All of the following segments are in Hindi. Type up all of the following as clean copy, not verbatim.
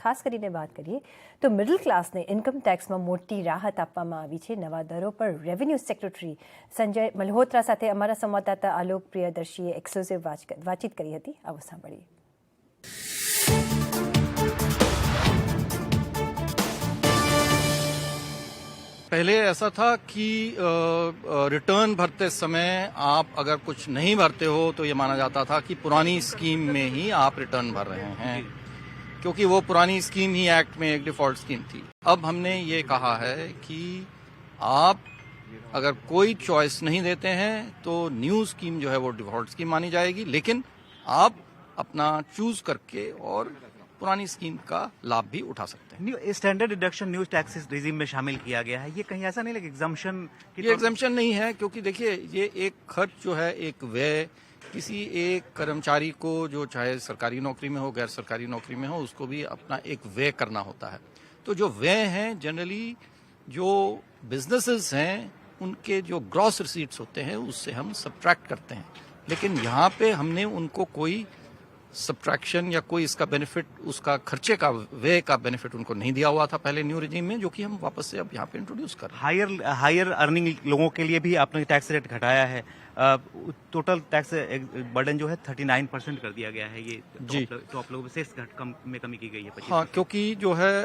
ખાસ કરીને વાત કરીએ તો મિડલ ક્લાસને ઇન્કમ ટેક્સમાં મોટી રાહત આપવામાં આવી છે. નવા દરો પર રેવન્યુ સેક્રેટરી સંજય મલ્હોત્રા સાથે અમારા સંવાદદાતા આલોક પ્રિયદર્શીએ એક્સક્લુઝિવ વાતચીત કરી હતી. આવો સાંભળીએ. पहले ऐसा था कि रिटर्न भरते समय आप अगर कुछ नहीं भरते हो तो ये माना जाता था कि पुरानी स्कीम में ही आप रिटर्न भर रहे हैं, क्योंकि वो पुरानी स्कीम ही एक्ट में एक डिफॉल्ट स्कीम थी. अब हमने ये कहा है कि आप अगर कोई चॉइस नहीं देते हैं तो न्यू स्कीम जो है वो डिफॉल्ट स्कीम मानी जाएगी, लेकिन आप अपना चूज करके और पुरानी स्कीम का लाभ भी उठा सकते हैं. New standard deduction new taxes regime में शामिल किया गया है. ये कहीं ऐसा नहीं लगे एग्जाम्पशन? ये एग्जाम्पशन नहीं है, क्योंकि देखिए ये एक खर्च जो है, एक व्यय किसी एक कर्मचारी को, जो चाहे सरकारी नौकरी में हो गैर सरकारी नौकरी में हो, उसको भी अपना एक व्यय करना होता है. तो जो व्यय हैं जनरली जो बिजनेसेस हैं उनके जो ग्रॉस रिसीट्स होते हैं उससे हम सब्ट्रैक्ट करते हैं, लेकिन यहाँ पे हमने उनको कोई सब्ट्रैक्शन या कोई इसका बेनिफिट, उसका खर्चे का व्यय का बेनिफिट उनको नहीं दिया हुआ था पहले न्यू रिजीम में, जो कि हम वापस से अब यहाँ पे इंट्रोड्यूस कर रहे हैं. हायर अर्निंग लोगों के लिए भी आपने टैक्स रेट घटाया है. टोटल टैक्स बर्डन जो है 39% कर दिया गया है. ये जी, टॉप लोगों से में कमी की गई है 25%. हाँ, क्योंकि जो है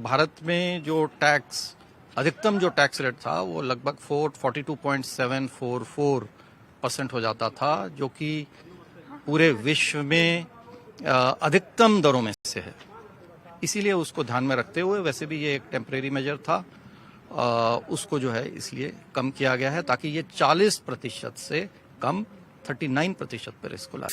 भारत में जो टैक्स अधिकतम जो टैक्स रेट था वो लगभग 42.744% हो जाता था, जो कि पूरे विश्व में अधिकतम दरों में से है. इसीलिए उसको ध्यान में रखते हुए, वैसे भी ये एक टेम्परेरी मेजर था, उसको जो है इसलिए कम किया गया है ताकि ये 40% से कम 39% पर इसको लाए.